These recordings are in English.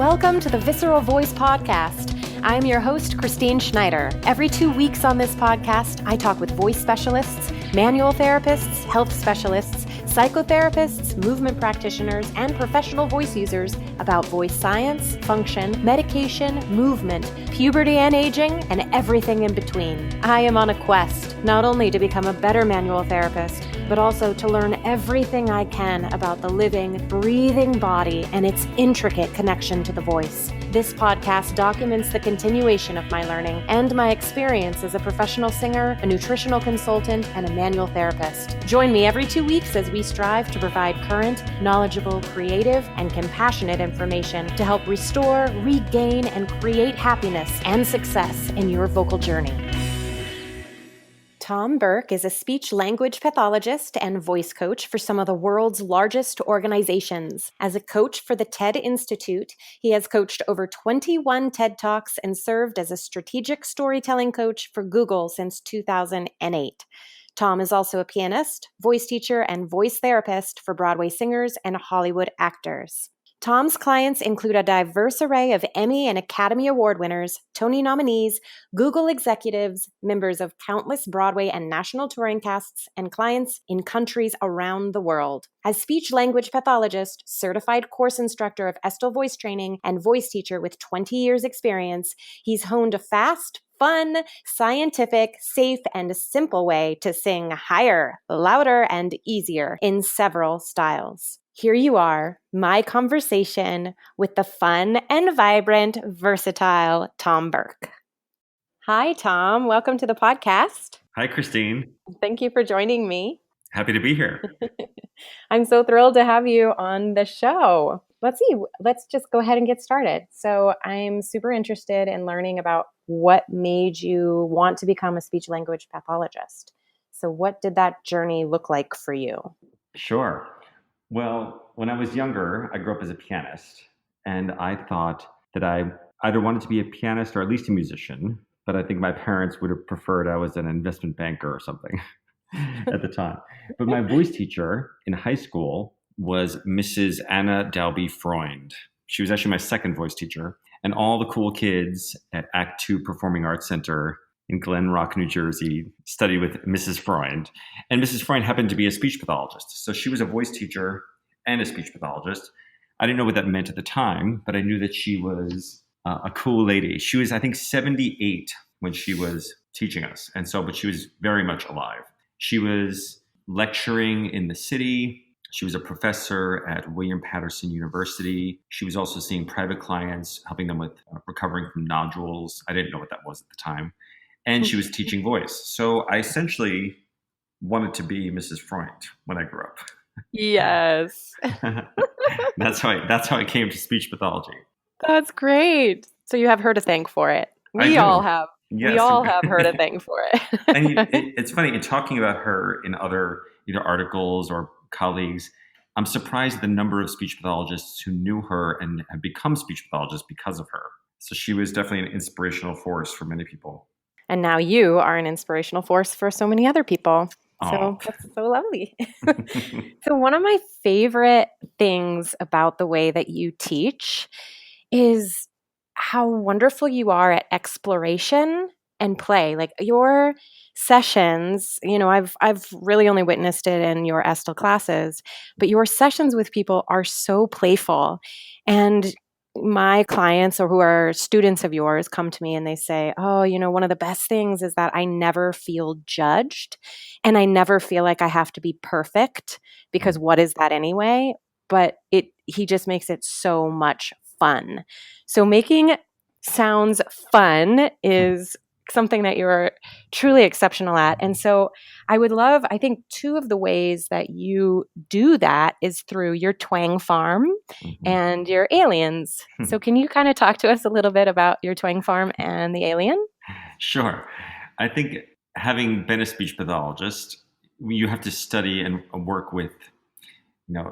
Welcome to the Visceral Voice Podcast. I'm your host, Christine Schneider. Every 2 weeks on this podcast, I talk with voice specialists, manual therapists, health specialists, psychotherapists, movement practitioners, and professional voice users about voice science, function, medication, movement, puberty and aging, and everything in between. I am on a quest, not only to become a better manual therapist, but also to learn everything I can about the living, breathing body and its intricate connection to the voice. This podcast documents the continuation of my learning and my experience as a professional singer, a nutritional consultant, and a manual therapist. Join me every 2 weeks as we strive to provide current, knowledgeable, creative, and compassionate information to help restore, regain, and create happiness and success in your vocal journey. Tom Burke is a speech-language pathologist and voice coach for some of the world's largest organizations. As a coach for the TED Institute, he has coached over 21 TED Talks and served as a strategic storytelling coach for Google since 2008. Tom is also a pianist, voice teacher, and voice therapist for Broadway singers and Hollywood actors. Tom's clients include a diverse array of Emmy and Academy Award winners, Tony nominees, Google executives, members of countless Broadway and national touring casts, and clients in countries around the world. As speech-language pathologist, certified course instructor of Estill voice training, and voice teacher with 20 years experience, he's honed a fast, fun, scientific, safe, and simple way to sing higher, louder, and easier in several styles. Here you are, my conversation with the fun and vibrant, versatile Tom Burke. Hi, Tom. Welcome to the podcast. Hi, Christine. Thank you for joining me. Happy to be here. I'm so thrilled to have you on the show. Let's just go ahead and get started. So I'm super interested in learning about what made you want to become a speech-language pathologist. So what did that journey look like for you? Sure. Well, when I was younger, I grew up as a pianist, and I thought that I either wanted to be a pianist or at least a musician, but I think my parents would have preferred I was an investment banker or something at the time. But my voice teacher in high school was Mrs. Anna Dalby Freund. She was actually my second voice teacher, and all the cool kids at Act 2 Performing Arts Center in Glen Rock, New Jersey, studied with Mrs. Freund. And Mrs. Freund happened to be a speech pathologist. So she was a voice teacher and a speech pathologist. I didn't know what that meant at the time, but I knew that she was a cool lady. She was, I think, 78 when she was teaching us. But she was very much alive. She was lecturing in the city. She was a professor at William Patterson University. She was also seeing private clients, helping them with recovering from nodules. I didn't know what that was at the time. And she was teaching voice. So I essentially wanted to be Mrs. Freund when I grew up. Yes. That's how I came to speech pathology. That's great. So you have her to thank for it. We all have. Yes. We all have her to thank for it. And it's funny, in talking about her in other either articles or colleagues, I'm surprised at the number of speech pathologists who knew her and have become speech pathologists because of her. So she was definitely an inspirational force for many people. And now you are an inspirational force for so many other people. So that's so lovely. So one of my favorite things about the way that you teach is how wonderful you are at exploration and play. Like your sessions, I've really only witnessed it in your Estill classes, but your sessions with people are so playful. And my clients or who are students of yours come to me and they say, one of the best things is that I never feel judged and I never feel like I have to be perfect, because what is that anyway? But he just makes it so much fun. So making sounds fun is something that you're truly exceptional at. And so I think two of the ways that you do that is through your Twang farm and your aliens. So can you kind of talk to us a little bit about your Twang farm and the alien? Sure. I think having been a speech pathologist, you have to study and work with,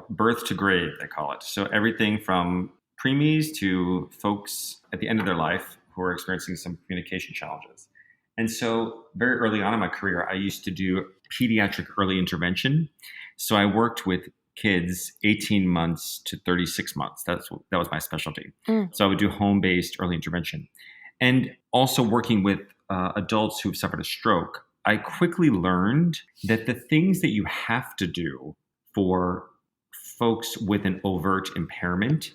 birth to grave, they call it. So everything from preemies to folks at the end of their life who are experiencing some communication challenges. And so very early on in my career, I used to do pediatric early intervention. So I worked with kids 18 months to 36 months. That was my specialty. Mm. So I would do home-based early intervention. And also working with adults who've suffered a stroke, I quickly learned that the things that you have to do for folks with an overt impairment,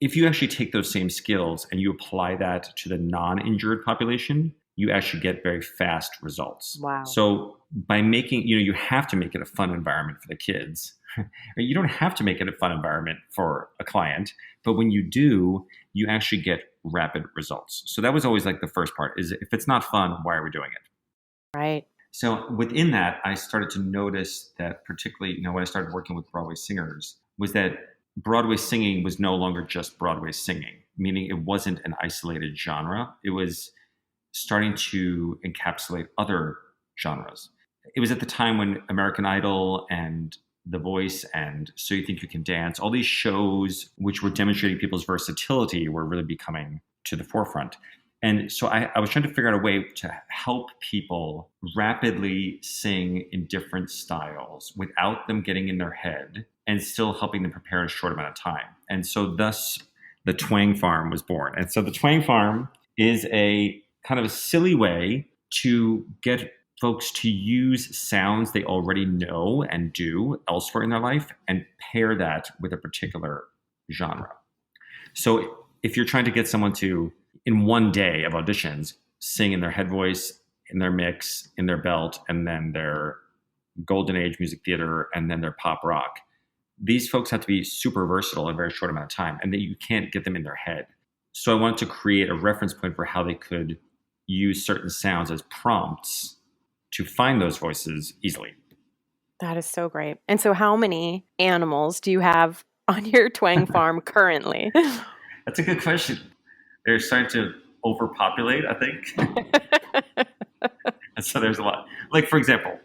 if you actually take those same skills and you apply that to the non-injured population, you actually get very fast results. Wow. So by making, you have to make it a fun environment for the kids. You don't have to make it a fun environment for a client, but when you do, you actually get rapid results. So that was always like the first part is if it's not fun, why are we doing it? Right. So within that, I started to notice that particularly, when I started working with Broadway singers, was that Broadway singing was no longer just Broadway singing, meaning it wasn't an isolated genre. It was starting to encapsulate other genres. It was at the time when American Idol and The Voice and So You Think You Can Dance, all these shows which were demonstrating people's versatility were really becoming to the forefront. And so I was trying to figure out a way to help people rapidly sing in different styles without them getting in their head and still helping them prepare in a short amount of time. And so thus the Twang Farm was born. And so the Twang Farm is a kind of a silly way to get folks to use sounds they already know and do elsewhere in their life and pair that with a particular genre. So if you're trying to get someone to, in one day of auditions, sing in their head voice, in their mix, in their belt, and then their golden age music theater, and then their pop rock, these folks have to be super versatile in a very short amount of time, and that you can't get them in their head. So I wanted to create a reference point for how they could use certain sounds as prompts to find those voices easily. That is so great. And so how many animals do you have on your Twang farm currently? That's a good question. They're starting to overpopulate, I think. And so there's a lot. Like, for example,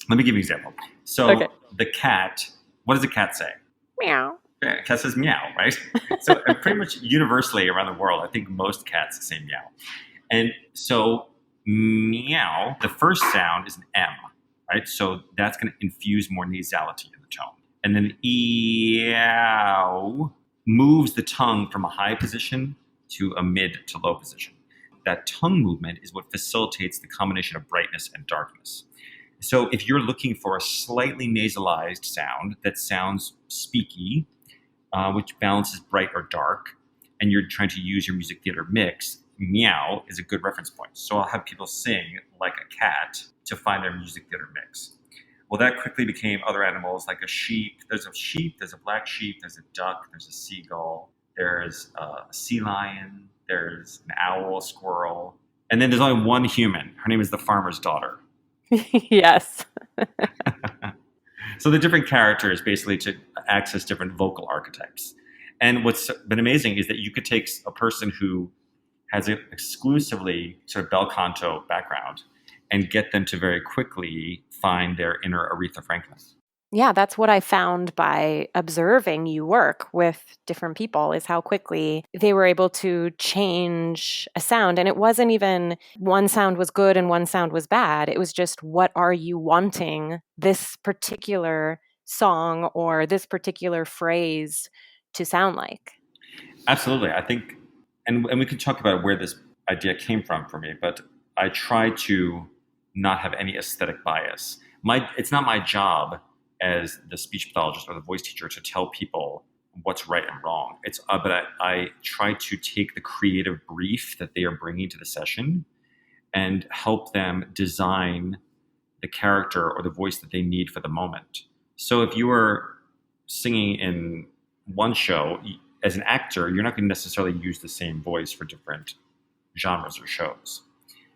let me give you an example. So the cat, what does a cat say? Meow. Yeah, cat says meow, right? So pretty much universally around the world, I think most cats say meow. And so meow, the first sound is an M, right? So that's going to infuse more nasality in the tone. And then eow moves the tongue from a high position to a mid to low position. That tongue movement is what facilitates the combination of brightness and darkness. So if you're looking for a slightly nasalized sound that sounds speaky, which balances bright or dark, and you're trying to use your music theater mix, meow is a good reference point. So I'll have people sing like a cat to find their music theater mix. Well, that quickly became other animals like a sheep. There's a black sheep, there's a duck, there's a seagull, there's a sea lion, there's an owl, a squirrel, and then there's only one human. Her name is the farmer's daughter. Yes. So the different characters basically to access different vocal archetypes. And what's been amazing is that you could take a person who has an exclusively sort of bel canto background and get them to very quickly find their inner Aretha Franklin. Yeah, that's what I found by observing you work with different people is how quickly they were able to change a sound. And it wasn't even one sound was good and one sound was bad. It was just, what are you wanting this particular song or this particular phrase to sound like? Absolutely. I think, and we can talk about where this idea came from for me, but I try to not have any aesthetic bias. It's not my job as the speech pathologist or the voice teacher to tell people what's right and wrong. But I try to take the creative brief that they are bringing to the session and help them design the character or the voice that they need for the moment. So if you are singing in one show, as an actor, you're not going to necessarily use the same voice for different genres or shows.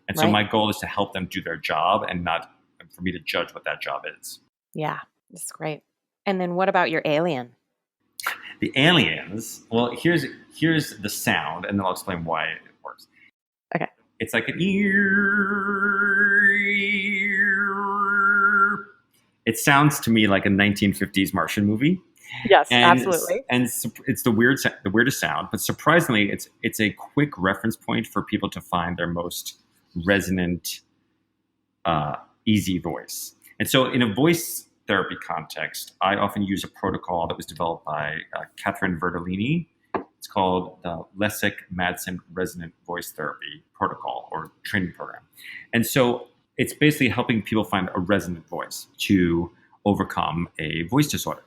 And so my goal is to help them do their job and not for me to judge what that job is. Yeah, that's great. And then what about your alien? The aliens, well, here's the sound, and then I'll explain why it works. Okay. It's like an ear. It sounds to me like a 1950s Martian movie. Yes, absolutely. And it's the weirdest sound, but surprisingly, it's a quick reference point for people to find their most resonant, easy voice. And so in a voice therapy context, I often use a protocol that was developed by Catherine Vertellini. It's called the Lessig-Madsen Resonant Voice Therapy Protocol or training program. And so it's basically helping people find a resonant voice to overcome a voice disorder.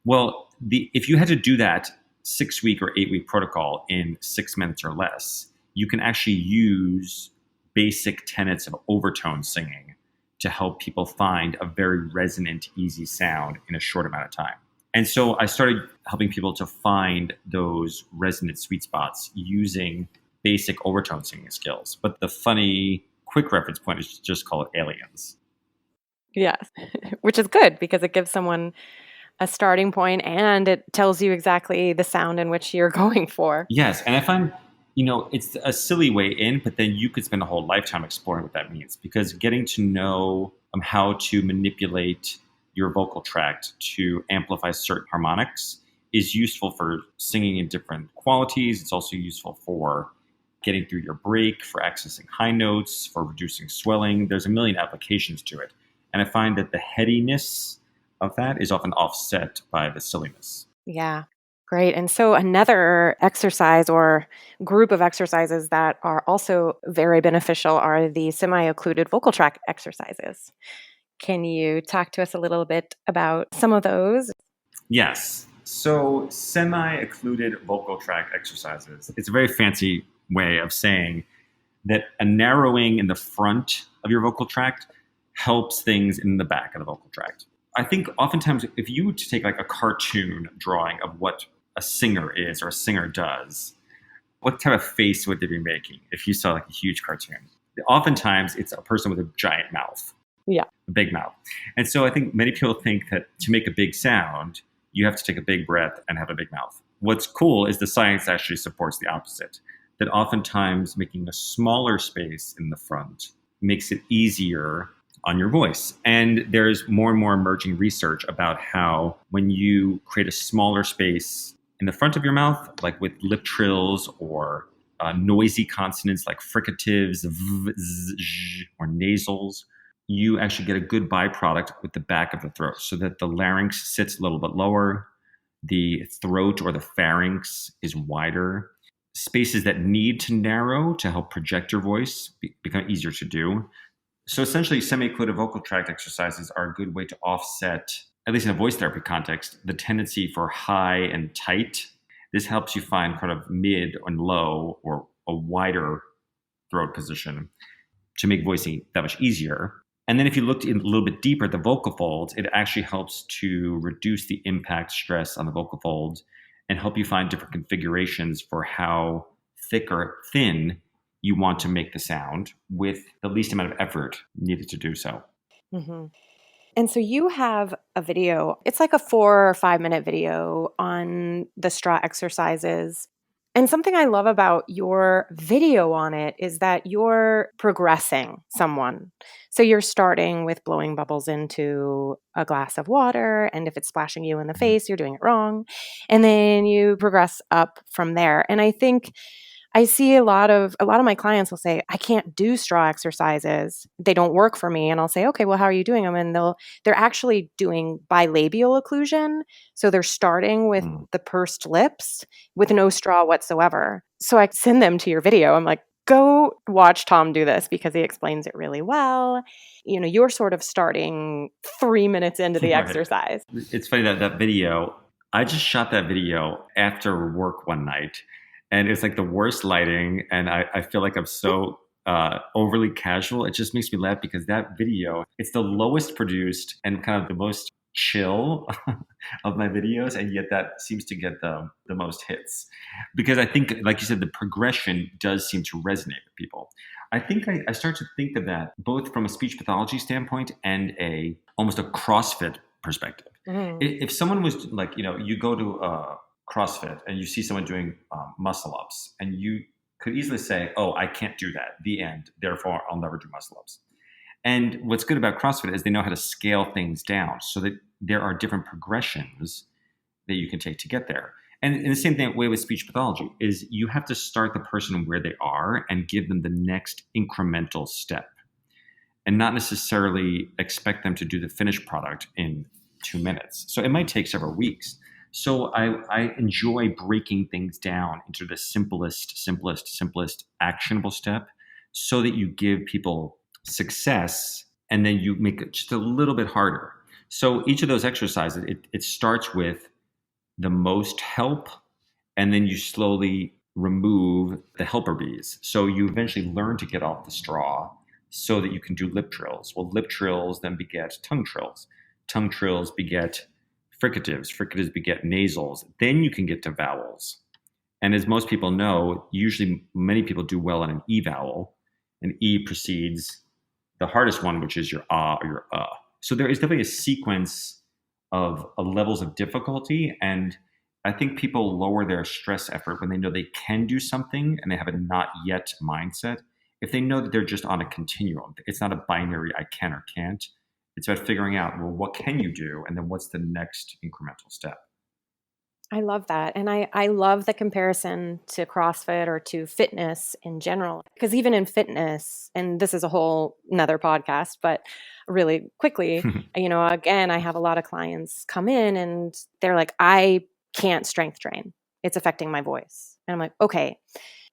Well, if you had to do that 6-week or 8-week protocol in 6 minutes or less, you can actually use basic tenets of overtone singing to help people find a very resonant, easy sound in a short amount of time. And so I started helping people to find those resonant sweet spots using basic overtone singing skills. But the funny, quick reference point is just call it aliens. Yes, which is good because it gives someone a starting point and it tells you exactly the sound in which you're going for. Yes, and I find, it's a silly way in, but then you could spend a whole lifetime exploring what that means, because getting to know how to manipulate your vocal tract to amplify certain harmonics is useful for singing in different qualities. It's also useful for getting through your break, for accessing high notes, for reducing swelling. There's a million applications to it. And I find that the headiness of that is often offset by the silliness. Yeah, great. And so another exercise or group of exercises that are also very beneficial are the semi-occluded vocal tract exercises. Can you talk to us a little bit about some of those? Yes. So semi-occluded vocal tract exercises. It's a very fancy way of saying that a narrowing in the front of your vocal tract helps things in the back of the vocal tract. I think oftentimes if you were to take like a cartoon drawing of what a singer is or a singer does, what type of face would they be making if you saw like a huge cartoon? Oftentimes it's a person with a giant mouth. Yeah. A big mouth. And so I think many people think that to make a big sound, you have to take a big breath and have a big mouth. What's cool is the science actually supports the opposite, that oftentimes making a smaller space in the front makes it easier on your voice. And there's more and more emerging research about how when you create a smaller space in the front of your mouth, like with lip trills or noisy consonants like fricatives, v, z, zh, or nasals, you actually get a good byproduct with the back of the throat so that the larynx sits a little bit lower, the throat or the pharynx is wider. Spaces that need to narrow to help project your voice become easier to do. So essentially, semi-occluded vocal tract exercises are a good way to offset, at least in a voice therapy context, the tendency for high and tight. This helps you find kind of mid and low or a wider throat position to make voicing that much easier. And then if you looked in a little bit deeper at the vocal folds, it actually helps to reduce the impact stress on the vocal folds and help you find different configurations for how thick or thin you want to make the sound with the least amount of effort needed to do so. Mm-hmm. And so you have a video, it's like a 4 or 5 minute video on the straw exercises. And something I love about your video on it is that you're progressing someone. So you're starting with blowing bubbles into a glass of water. And if it's splashing you in the face, you're doing it wrong. And then you progress up from there. And I think I see a lot of my clients will say, I can't do straw exercises. They don't work for me. And I'll say, okay, well, how are you doing them? And they're actually doing bilabial occlusion. So they're starting with the pursed lips with no straw whatsoever. So I send them to your video. I'm like, go watch Tom do this because he explains it really well. You're sort of starting 3 minutes into the exercise. It's funny that video, I just shot that video after work one night. And it's like the worst lighting. And I feel like I'm so overly casual. It just makes me laugh because that video, it's the lowest produced and kind of the most chill of my videos. And yet that seems to get the most hits. Because I think, like you said, the progression does seem to resonate with people. I think I start to think of that both from a speech pathology standpoint and almost a CrossFit perspective. If someone was like, you go to CrossFit and you see someone doing muscle ups and you could easily say, oh, I can't do that, the end, therefore I'll never do muscle ups. And what's good about CrossFit is they know how to scale things down so that there are different progressions that you can take to get there. And in the same way with speech pathology is you have to start the person where they are and give them the next incremental step and not necessarily expect them to do the finished product in 2 minutes. So it might take several weeks. So I enjoy breaking things down into the simplest actionable step so that you give people success and then you make it just a little bit harder. So each of those exercises, it starts with the most help, and then you slowly remove the helper bees. So you eventually learn to get off the straw so that you can do lip trills. Well, lip trills then beget tongue trills. Tongue trills beget fricatives. Fricatives beget nasals. Then you can get to vowels. And as most people know, usually many people do well on an E vowel. An E precedes the hardest one, which is your ah or your So there is definitely a sequence of levels of difficulty. And I think people lower their stress effort when they know they can do something and they have a not yet mindset. If they know that they're just on a continuum, it's not a binary I can or can't. It's about figuring out, well, what can you do? And then what's the next incremental step? I love that. And I love the comparison to CrossFit or to fitness in general. Because even in fitness, and this is a whole another podcast, but really quickly, again, I have a lot of clients come in and they're like, I can't strength train. It's affecting my voice. And I'm like, okay,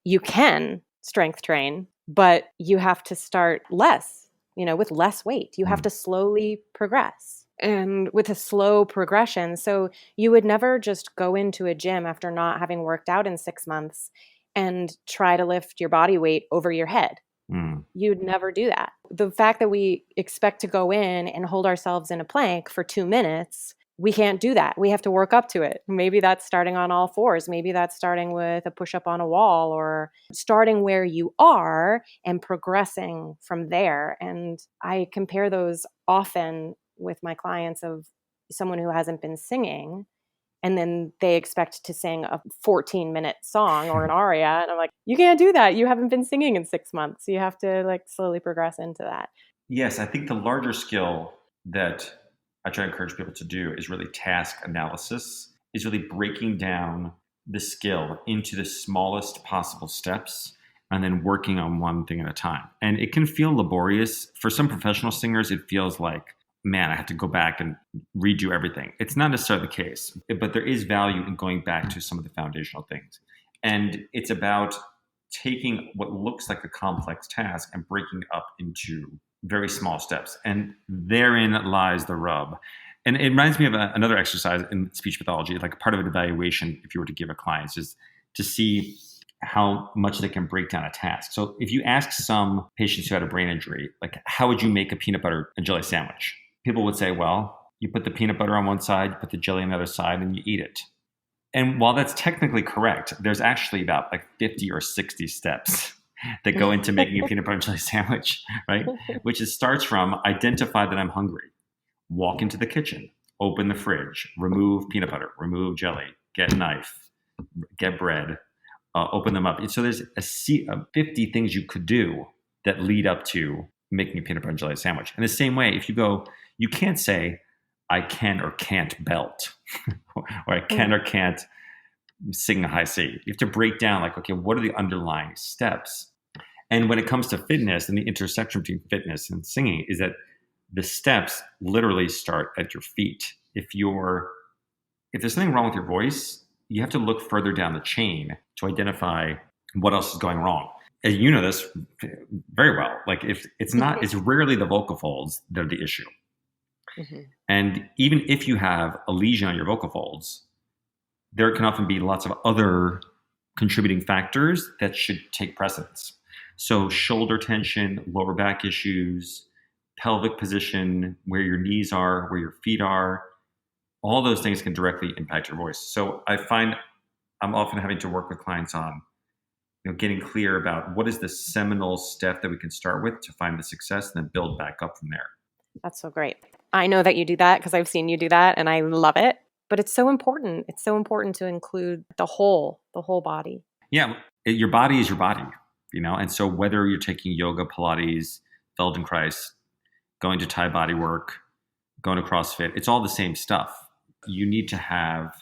you can strength train, but you have to start less, with less weight. You have to slowly progress. And with a slow progression. So you would never just go into a gym after not having worked out in 6 months and try to lift your body weight over your head. You'd never do that. The fact that we expect to go in and hold ourselves in a plank for 2 minutes, we can't do that. We have to work up to it. Maybe that's starting on all fours. Maybe that's starting with a push up on a wall, or starting where you are and progressing from there. And I compare those often with my clients of someone who hasn't been singing, and then they expect to sing a 14-minute song or an aria. And I'm like, you can't do that. You haven't been singing in 6 months. You have to slowly progress into that. Yes, I think the larger skill that I try to encourage people to do is really task analysis, is really breaking down the skill into the smallest possible steps and then working on one thing at a time. And it can feel laborious. For some professional singers, it feels like, man, I have to go back and redo everything. It's not necessarily the case, but there is value in going back to some of the foundational things. And it's about taking what looks like a complex task and breaking it up into very small steps. And therein lies the rub. And it reminds me of another exercise in speech pathology, like part of an evaluation, if you were to give a client, is to see how much they can break down a task. So if you ask some patients who had a brain injury, like, how would you make a peanut butter and jelly sandwich? People would say, well, you put the peanut butter on one side, you put the jelly on the other side, and you eat it. And while that's technically correct, there's actually about 50 or 60 steps that go into making a peanut butter and jelly sandwich, right? Which starts from identify that I'm hungry, walk into the kitchen, open the fridge, remove peanut butter, remove jelly, get a knife, get bread, open them up. And so there's a 50 things you could do that lead up to making a peanut butter and jelly sandwich. In the same way, if you go, you can't say, I can or can't belt, or I can or can't sing a high C. You have to break down, okay, what are the underlying steps? And when it comes to fitness, and the intersection between fitness and singing is that the steps literally start at your feet. If there's something wrong with your voice, you have to look further down the chain to identify what else is going wrong. And you know this very well. If it's not, it's rarely the vocal folds that are the issue. Mm-hmm. And even if you have a lesion on your vocal folds, there can often be lots of other contributing factors that should take precedence. So shoulder tension, lower back issues, pelvic position, where your knees are, where your feet are, all those things can directly impact your voice. So I find I'm often having to work with clients on getting clear about what is the seminal step that we can start with to find the success and then build back up from there. That's so great. I know that you do that because I've seen you do that and I love it, but it's so important. It's so important to include the whole body. Yeah. Your body is your body, and so whether you're taking yoga, Pilates, Feldenkrais, going to Thai body work, going to CrossFit, it's all the same stuff. You need to have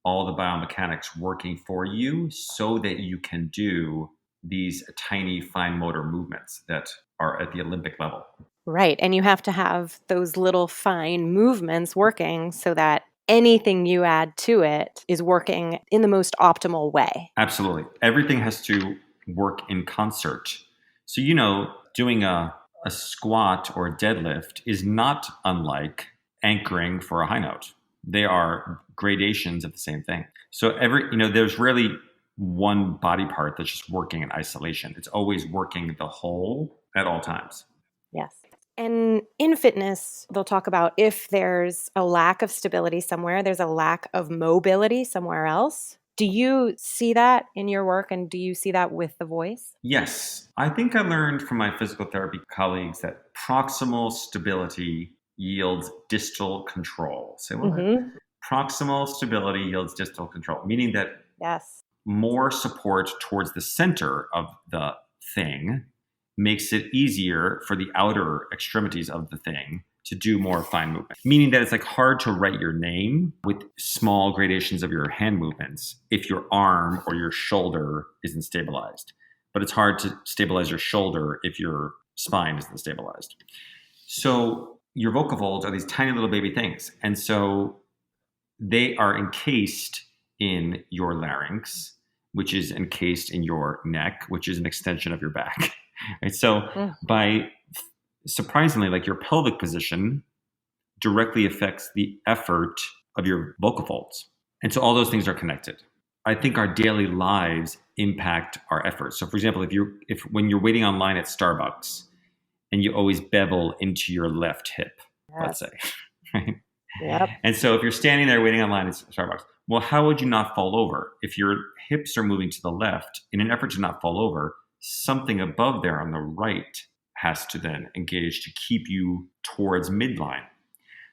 all the biomechanics working for you so that you can do these tiny fine motor movements that are at the Olympic level. Right. And you have to have those little fine movements working so that anything you add to it is working in the most optimal way. Absolutely. Everything has to work in concert. So, doing a squat or a deadlift is not unlike anchoring for a high note. They are gradations of the same thing. So, there's rarely one body part that's just working in isolation. It's always working the whole at all times. Yes. And in fitness, they'll talk about if there's a lack of stability somewhere, there's a lack of mobility somewhere else. Do you see that in your work and do you see that with the voice? Yes, I think I learned from my physical therapy colleagues that proximal stability yields distal control. Say what? Mhm. Proximal stability yields distal control, meaning that Yes. more support towards the center of the thing makes it easier for the outer extremities of the thing to do more fine movement. Meaning that it's like hard to write your name with small gradations of your hand movements if your arm or your shoulder isn't stabilized. But it's hard to stabilize your shoulder if your spine isn't stabilized. So your vocal folds are these tiny little baby things. And so they are encased in your larynx, which is encased in your neck, which is an extension of your back. Right. So Mm. by surprisingly, like your pelvic position directly affects the effort of your vocal folds. And so all those things are connected. I think our daily lives impact our efforts. So for example, if when you're waiting online at Starbucks and you always bevel into your left hip, let's Yes. say, right? Yep. And so if you're standing there waiting online at Starbucks, well, how would you not fall over? If your hips are moving to the left, in an effort to not fall over, something above there on the right has to then engage to keep you towards midline.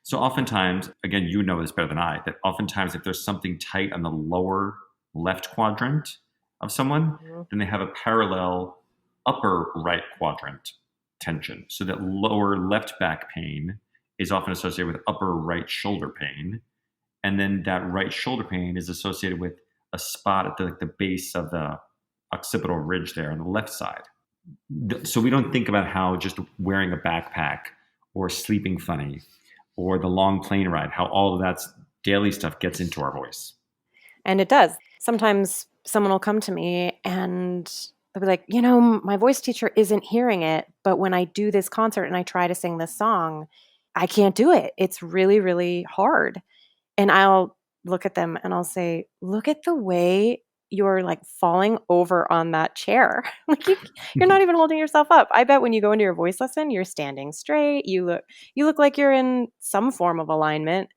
So oftentimes, again, you know this better than I, that oftentimes if there's something tight on the lower left quadrant of someone, Mhm. then they have a parallel upper right quadrant tension. So that lower left back pain is often associated with upper right shoulder pain. And then that right shoulder pain is associated with a spot at the base of the occipital ridge there on the left side. So we don't think about how just wearing a backpack or sleeping funny or the long plane ride, how all of that daily stuff gets into our voice. And it does. Sometimes someone will come to me and they'll be like, my voice teacher isn't hearing it, but when I do this concert and I try to sing this song, I can't do it. It's really, really hard. And I'll look at them and I'll say, "Look at the way you're like falling over on that chair. Like you're not even holding yourself up. I bet when you go into your voice lesson, you're standing straight. You look like you're in some form of alignment.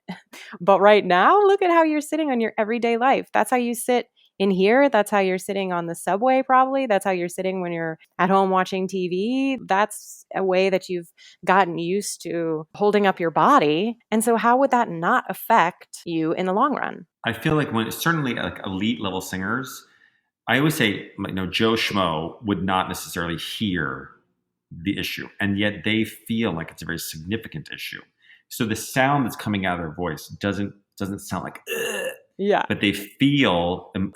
But right now, look at how you're sitting on your everyday life. That's how you sit in here. That's how you're sitting on the subway, probably. That's how you're sitting when you're at home watching TV. That's a way that you've gotten used to holding up your body. And so, how would that not affect you in the long run?" I feel like when certainly like elite level singers, I always say, Joe Schmo would not necessarily hear the issue, and yet they feel like it's a very significant issue. So the sound that's coming out of their voice doesn't sound like, ugh, Yeah. but they feel them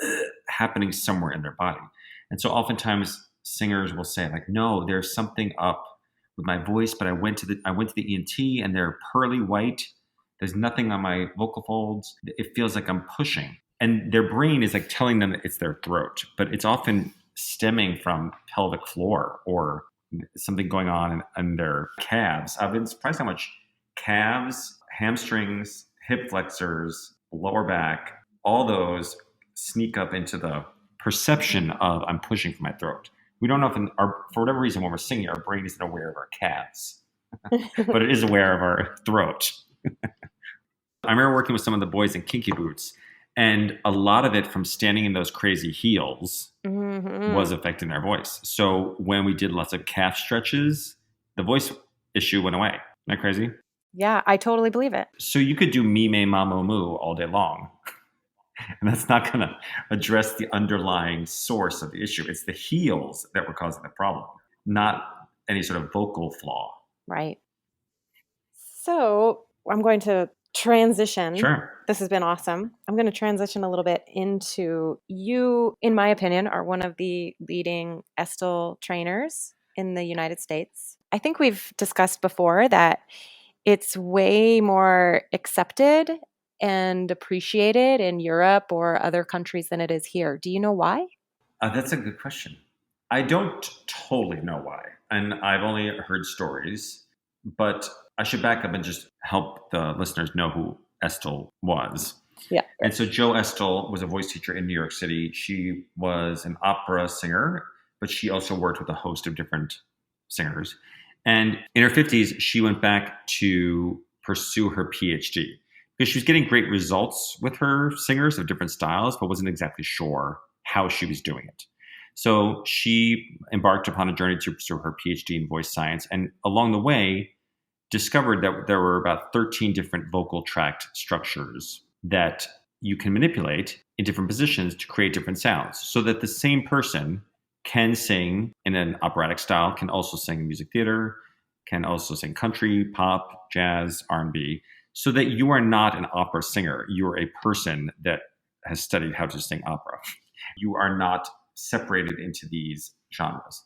happening somewhere in their body. And so oftentimes singers will say like, no, there's something up with my voice, but I went to the ENT and they're pearly white. There's nothing on my vocal folds. It feels like I'm pushing. And their brain is like telling them that it's their throat, but it's often stemming from pelvic floor or something going on in their calves. I've been surprised how much calves, hamstrings, hip flexors, lower back, all those sneak up into the perception of I'm pushing for my throat. We don't know if for whatever reason when we're singing, our brain isn't aware of our calves, but it is aware of our throat. I remember working with some of the boys in Kinky Boots, and a lot of it from standing in those crazy heels was Mhm. affecting their voice. So when we did lots of calf stretches, the voice issue went away. Isn't that crazy? Yeah, I totally believe it. So you could do me, me, ma, mo, moo all day long, and that's not going to address the underlying source of the issue. It's the heels that were causing the problem, not any sort of vocal flaw. Right. So I'm going to transition. Sure. This has been awesome. I'm going to transition a little bit into you, in my opinion, are one of the leading Estill trainers. in the United States. I think we've discussed before that it's way more accepted and appreciated in Europe or other countries than it is here. Do you know why? That's a good question. I don't totally know why, and I've only heard stories, but I should back up and just help the listeners know who Estill was. Yeah. And so Jo Estill was a voice teacher in New York City. She was an opera singer, but she also worked with a host of different singers. And in her 50s, she went back to pursue her PhD because she was getting great results with her singers of different styles, but wasn't exactly sure how she was doing it. So she embarked upon a journey to pursue her PhD in voice science. And along the way, discovered that there were about 13 different vocal tract structures that you can manipulate in different positions to create different sounds so that the same person can sing in an operatic style, can also sing in music theater, can also sing country, pop, jazz, R&B, so that you are not an opera singer. You're a person that has studied how to sing opera. You are not separated into these genres.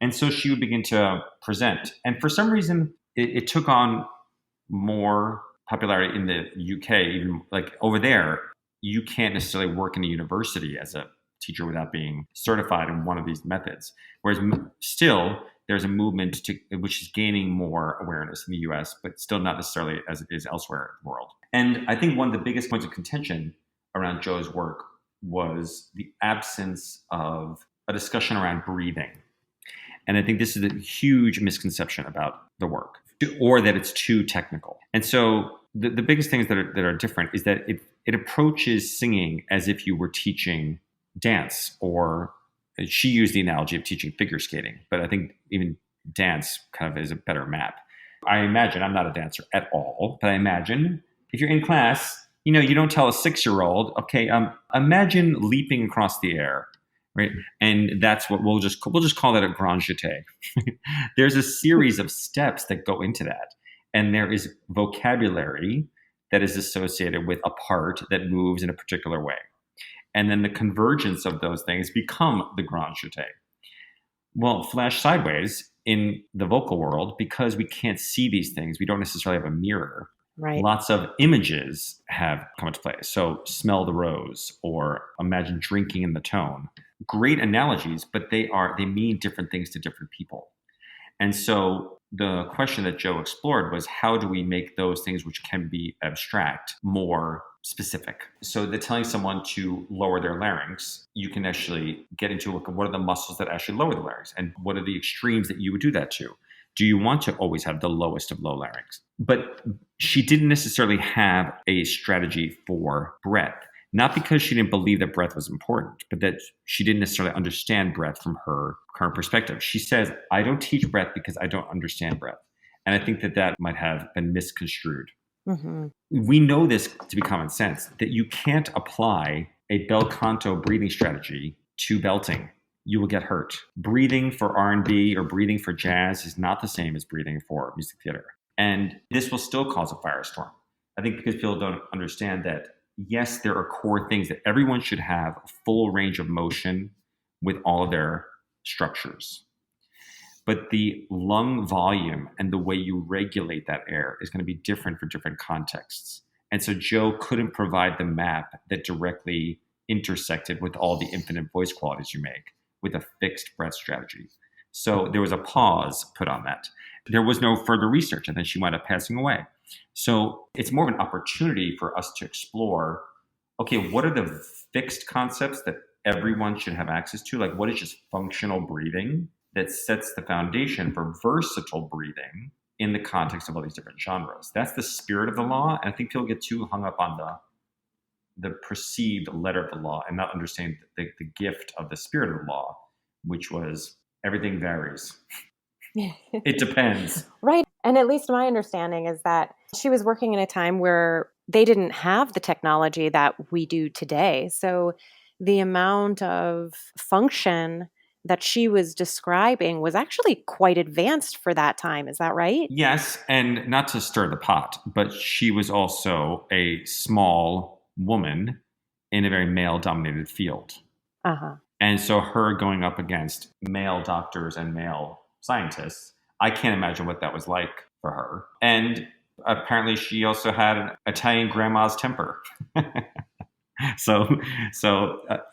And so she would begin to present. And for some reason, it took on more popularity in the UK. Even like over there, you can't necessarily work in a university as a teacher without being certified in one of these methods. Whereas still, there's a movement to which is gaining more awareness in the US, but still not necessarily as it is elsewhere in the world. And I think one of the biggest points of contention around Jo's work was the absence of a discussion around breathing. And I think this is a huge misconception about the work, or that it's too technical. And so the biggest things that are different is that it approaches singing as if you were teaching dance, or she used the analogy of teaching figure skating, but I think even dance kind of is a better map. I imagine, I'm not a dancer at all, but I imagine if you're in class, you don't tell a 6-year-old, okay, imagine leaping across the air. Right. And that's what we'll just call that a grand jeté. There's a series of steps that go into that. And there is vocabulary that is associated with a part that moves in a particular way. And then the convergence of those things become the grand jeté. Well, flash sideways in the vocal world, because we can't see these things, we don't necessarily have a mirror. Right. Lots of images have come into play. So smell the rose, or imagine drinking in the tone. Great analogies, but they mean different things to different people. And so the question that Jo explored was, how do we make those things which can be abstract more specific? So that telling someone to lower their larynx, you can actually get into look at what are the muscles that actually lower the larynx, and what are the extremes that you would do that to. Do you want to always have the lowest of low larynx? But she didn't necessarily have a strategy for breath. Not because she didn't believe that breath was important, but that she didn't necessarily understand breath from her current perspective. She says, I don't teach breath because I don't understand breath. And I think that might have been misconstrued. Mm-hmm. We know this to be common sense, that you can't apply a bel canto breathing strategy to belting. You will get hurt. Breathing for R&B or breathing for jazz is not the same as breathing for music theater. And this will still cause a firestorm. I think because people don't understand that, yes, there are core things that everyone should have a full range of motion with all of their structures. But the lung volume and the way you regulate that air is going to be different for different contexts. And so Jo couldn't provide the map that directly intersected with all the infinite voice qualities you make with a fixed breath strategy. So there was a pause put on that. There was no further research, and then she wound up passing away. So it's more of an opportunity for us to explore, okay, what are the fixed concepts that everyone should have access to? Like, what is just functional breathing that sets the foundation for versatile breathing in the context of all these different genres? That's the spirit of the law. And I think people get too hung up on the perceived letter of the law and not understand the gift of the spirit of the law, which was everything varies. It depends. Right. And at least my understanding is that she was working in a time where they didn't have the technology that we do today. So the amount of function that she was describing was actually quite advanced for that time. Is that right? Yes. And not to stir the pot, but she was also a small woman in a very male-dominated field. Uh-huh. And so her going up against male doctors and male scientists. I can't imagine what that was like for her. And apparently she also had an Italian grandma's temper. so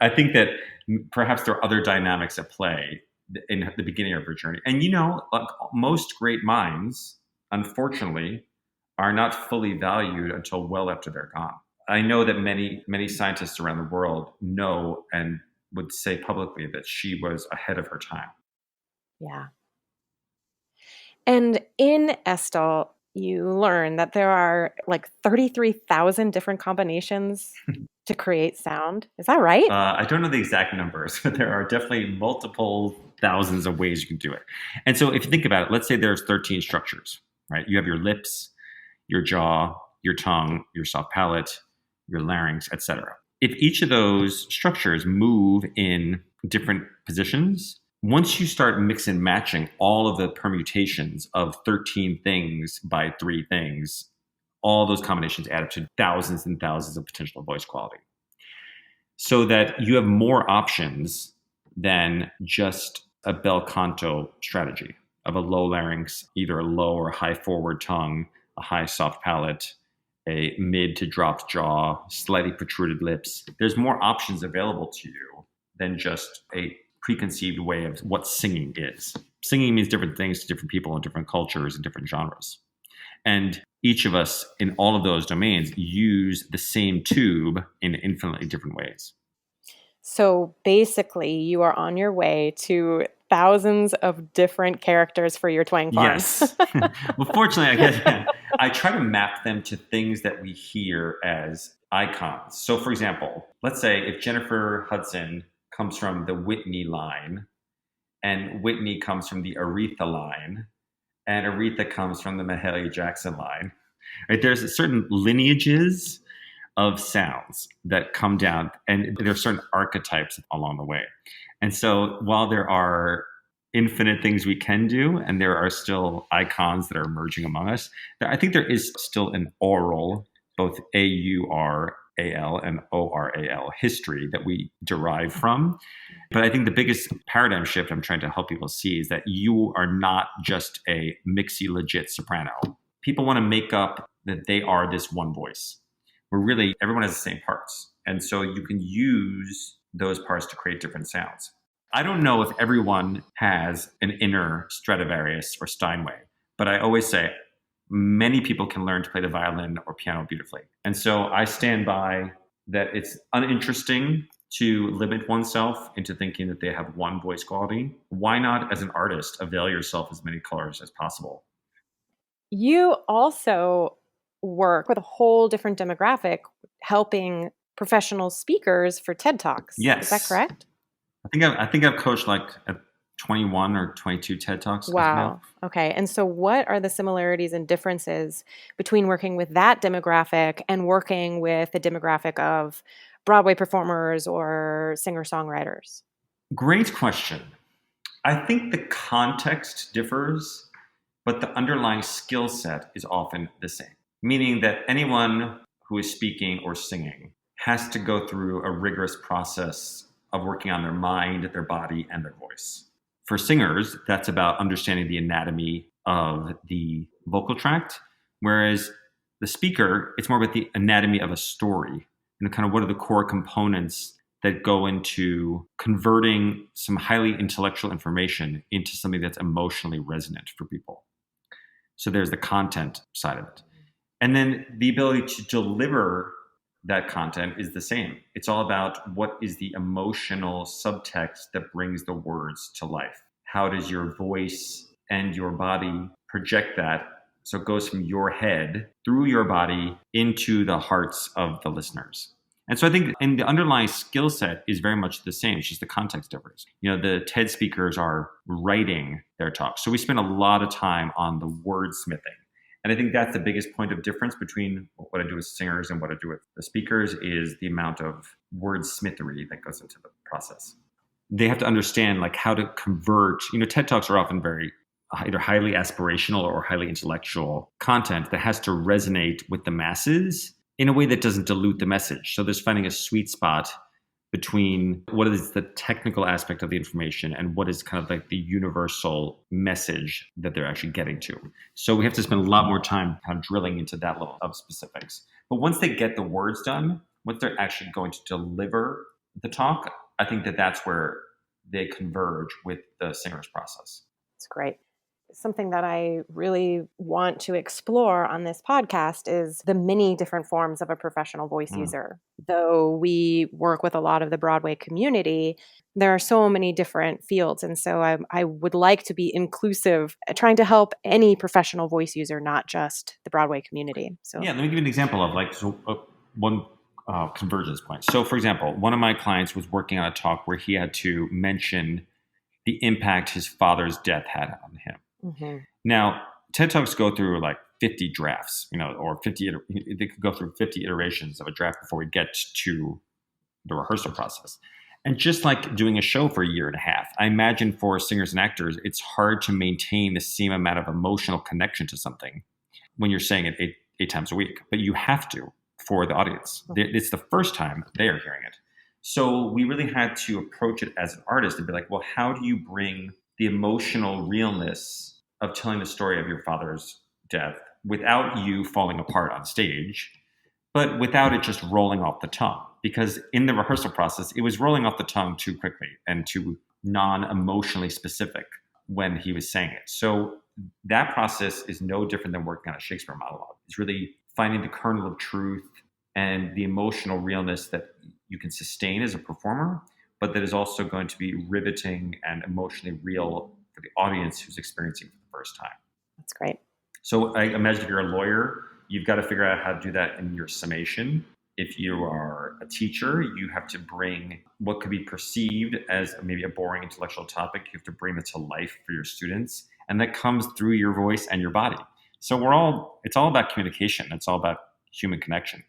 I think that perhaps there are other dynamics at play in the beginning of her journey. And like most great minds, unfortunately, are not fully valued until well after they're gone. I know that many scientists around the world know and would say publicly that she was ahead of her time. Yeah. And in Estill, you learn that there are like 33,000 different combinations to create sound. Is that right? I don't know the exact numbers, but there are definitely multiple thousands of ways you can do it. And so if you think about it, let's say there's 13 structures, right? You have your lips, your jaw, your tongue, your soft palate, your larynx, etc. If each of those structures move in different positions, once you start mix and matching all of the permutations of 13 things by 3 things, all those combinations add up to thousands and thousands of potential voice quality. So that you have more options than just a bel canto strategy of a low larynx, either a low or high forward tongue, a high soft palate, a mid to dropped jaw, slightly protruded lips. There's more options available to you than just a preconceived way of what singing is. Singing means different things to different people in different cultures and different genres. And each of us in all of those domains use the same tube in infinitely different ways. So basically, you are on your way to thousands of different characters for your twang farm. Yes. Well, fortunately, I guess I try to map them to things that we hear as icons. So, for example, let's say if Jennifer Hudson comes from the Whitney line, and Whitney comes from the Aretha line, and Aretha comes from the Mahalia Jackson line, right? There's certain lineages of sounds that come down, and there are certain archetypes along the way. And so while there are infinite things we can do, and there are still icons that are emerging among us, I think there is still an oral, both AURAL and ORAL history that we derive from. But I think the biggest paradigm shift I'm trying to help people see is that you are not just a mixy legit soprano. People want to make up that they are this one voice, where really everyone has the same parts. And so you can use those parts to create different sounds. I don't know if everyone has an inner Stradivarius or Steinway, but I always say many people can learn to play the violin or piano beautifully. And so I stand by that it's uninteresting to limit oneself into thinking that they have one voice quality. Why not, as an artist, avail yourself as many colors as possible? You also work with a whole different demographic, helping professional speakers for TED Talks. Yes. Is that correct? I think I've coached like 21 or 22 TED Talks. Wow. Okay. And so what are the similarities and differences between working with that demographic and working with the demographic of Broadway performers or singer-songwriters? Great question. I think the context differs, but the underlying skill set is often the same, meaning that anyone who is speaking or singing has to go through a rigorous process of working on their mind, their body, and their voice. For singers, that's about understanding the anatomy of the vocal tract, whereas the speaker, it's more about the anatomy of a story and kind of what are the core components that go into converting some highly intellectual information into something that's emotionally resonant for people. So there's the content side of it. And then the ability to deliver that content is the same. It's all about what is the emotional subtext that brings the words to life. How does your voice and your body project that? So it goes from your head through your body into the hearts of the listeners. And so I think and the underlying skill set is very much the same. It's just the context differs. The TED speakers are writing their talks. So we spend a lot of time on the wordsmithing. And I think that's the biggest point of difference between what I do with singers and what I do with the speakers is the amount of wordsmithery that goes into the process. They have to understand like how to convert, TED Talks are often very either highly aspirational or highly intellectual content that has to resonate with the masses in a way that doesn't dilute the message. So there's finding a sweet spot between what is the technical aspect of the information and what is kind of like the universal message that they're actually getting to. So we have to spend a lot more time kind of drilling into that level of specifics. But once they get the words done, once they're actually going to deliver the talk, I think that that's where they converge with the singer's process. It's great. Something that I really want to explore on this podcast is the many different forms of a professional voice user. Though we work with a lot of the Broadway community, there are so many different fields. And so I would like to be inclusive, trying to help any professional voice user, not just the Broadway community. So yeah, let me give you an example of one convergence point. So for example, one of my clients was working on a talk where he had to mention the impact his father's death had on him. Mm-hmm. Now, TED Talks go through like 50 drafts, or they could go through 50 iterations of a draft before we get to the rehearsal process. And just like doing a show for a year and a half, I imagine for singers and actors, it's hard to maintain the same amount of emotional connection to something when you're saying it eight times a week. But you have to for the audience. Mm-hmm. It's the first time they are hearing it. So we really had to approach it as an artist and be like, well, how do you bring the emotional realness of telling the story of your father's death without you falling apart on stage, but without it just rolling off the tongue? Because in the rehearsal process, it was rolling off the tongue too quickly and too non-emotionally specific when he was saying it. So that process is no different than working on a Shakespeare monologue. It's really finding the kernel of truth and the emotional realness that you can sustain as a performer, but that is also going to be riveting and emotionally real for the audience who's experiencing it for the first time. That's great. So I imagine if you're a lawyer, you've got to figure out how to do that in your summation. If you are a teacher, you have to bring what could be perceived as maybe a boring intellectual topic. You have to bring it to life for your students. And that comes through your voice and your body. So it's all about communication. It's all about human connection.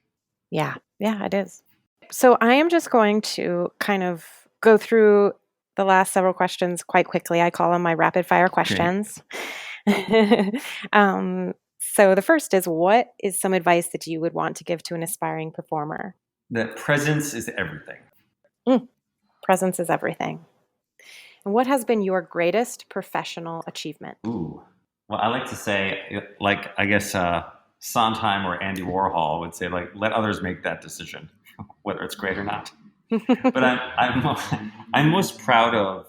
Yeah, it is. So I am just going to kind of go through the last several questions quite quickly. I call them my rapid fire questions. Okay. So the first is, what is some advice that you would want to give to an aspiring performer? That presence is everything. Presence is everything. And what has been your greatest professional achievement? Ooh. Well, I like to say, like, I guess Sondheim or Andy Warhol would say, like, let others make that decision, whether it's great or not. But I'm most proud of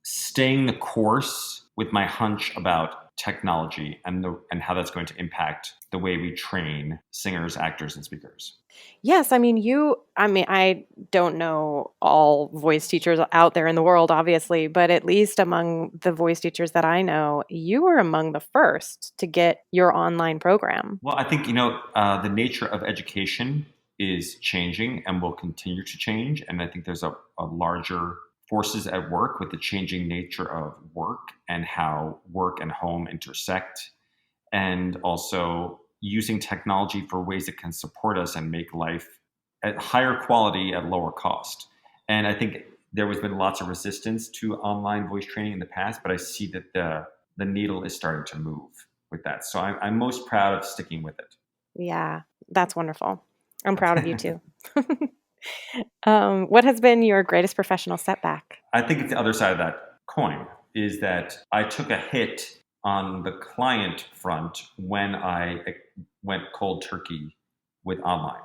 staying the course with my hunch about technology and how that's going to impact the way we train singers, actors, and speakers. Yes, I don't know all voice teachers out there in the world, obviously, but at least among the voice teachers that I know, you were among the first to get your online program. Well, I think, the nature of education is changing and will continue to change. And I think there's a larger forces at work with the changing nature of work and how work and home intersect, and also using technology for ways that can support us and make life at higher quality at lower cost. And I think there has been lots of resistance to online voice training in the past, but I see that the needle is starting to move with that. So I'm most proud of sticking with it. Yeah, that's wonderful. I'm proud of you too. What has been your greatest professional setback? I think it's the other side of that coin, is that I took a hit on the client front when I went cold turkey with online.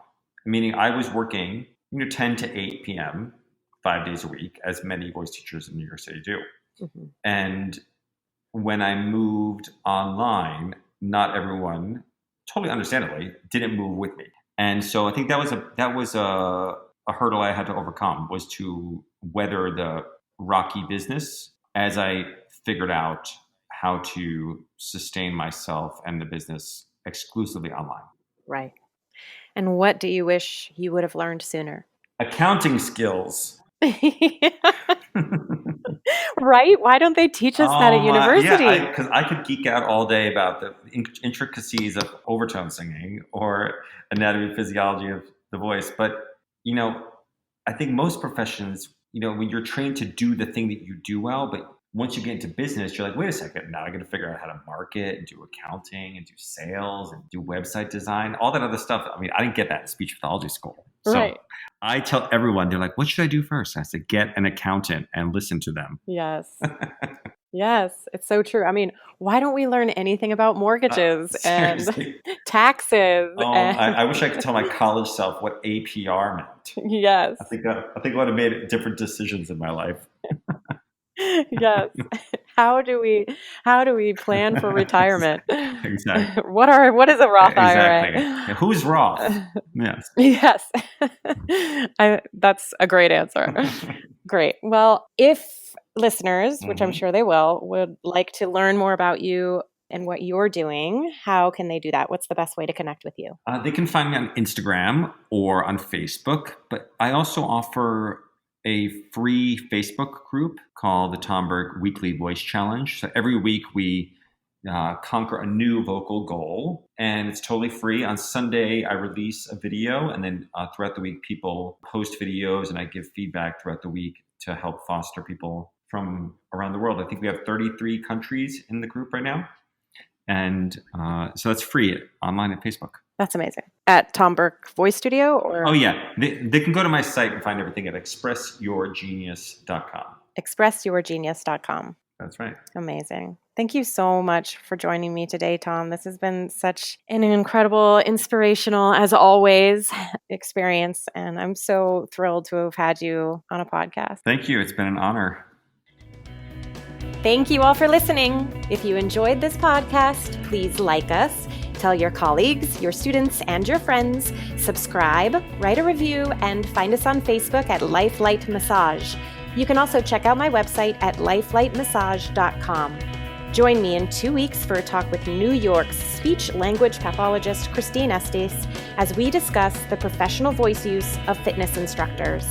Meaning I was working 10 to 8 p.m., 5 days a week, as many voice teachers in New York City do. Mm-hmm. And when I moved online, not everyone, totally understandably, didn't move with me. And so I think that was a hurdle I had to overcome, was to weather the rocky business as I figured out how to sustain myself and the business exclusively online. Right. And what do you wish you would have learned sooner? Accounting skills. Right? Why don't they teach us that at university? Yeah, because I could geek out all day about the intricacies of overtone singing or anatomy and physiology of the voice. But, I think most professions, when you're trained to do the thing that you do well, but once you get into business, you're like, wait a second, now I got to figure out how to market and do accounting and do sales and do website design, all that other stuff. I didn't get that in speech pathology school. So right. I tell everyone, they're like, what should I do first? I said, get an accountant and listen to them. Yes. Yes, it's so true. I mean, why don't we learn anything about mortgages and taxes? I wish I could tell my college self what APR meant. Yes. I think I would have made different decisions in my life. Yes. How do we plan for retirement? Exactly. What is a Roth IRA? Exactly. Who's Roth? Yes. Yes. That's a great answer. Great. Well, if listeners, which I'm sure they will, would like to learn more about you and what you're doing, how can they do that? What's the best way to connect with you? They can find me on Instagram or on Facebook, but I also offer a free Facebook group called the Tom Burke Weekly Voice Challenge. So every week we conquer a new vocal goal, and it's totally free. On Sunday, I release a video, and then throughout the week, people post videos, and I give feedback throughout the week to help foster people from around the world. I think we have 33 countries in the group right now. And so that's free online at Facebook. That's amazing. At Tom Burke Voice Studio? Or? Oh, yeah. They can go to my site and find everything at expressyourgenius.com. Expressyourgenius.com. That's right. Amazing. Thank you so much for joining me today, Tom. This has been such an incredible, inspirational, as always, experience. And I'm so thrilled to have had you on a podcast. Thank you. It's been an honor. Thank you all for listening. If you enjoyed this podcast, please like us, tell your colleagues, your students, and your friends, subscribe, write a review, and find us on Facebook at Lifelight Massage. You can also check out my website at lifelightmassage.com. Join me in 2 weeks for a talk with New York's speech-language pathologist Christine Estill as we discuss the professional voice use of fitness instructors.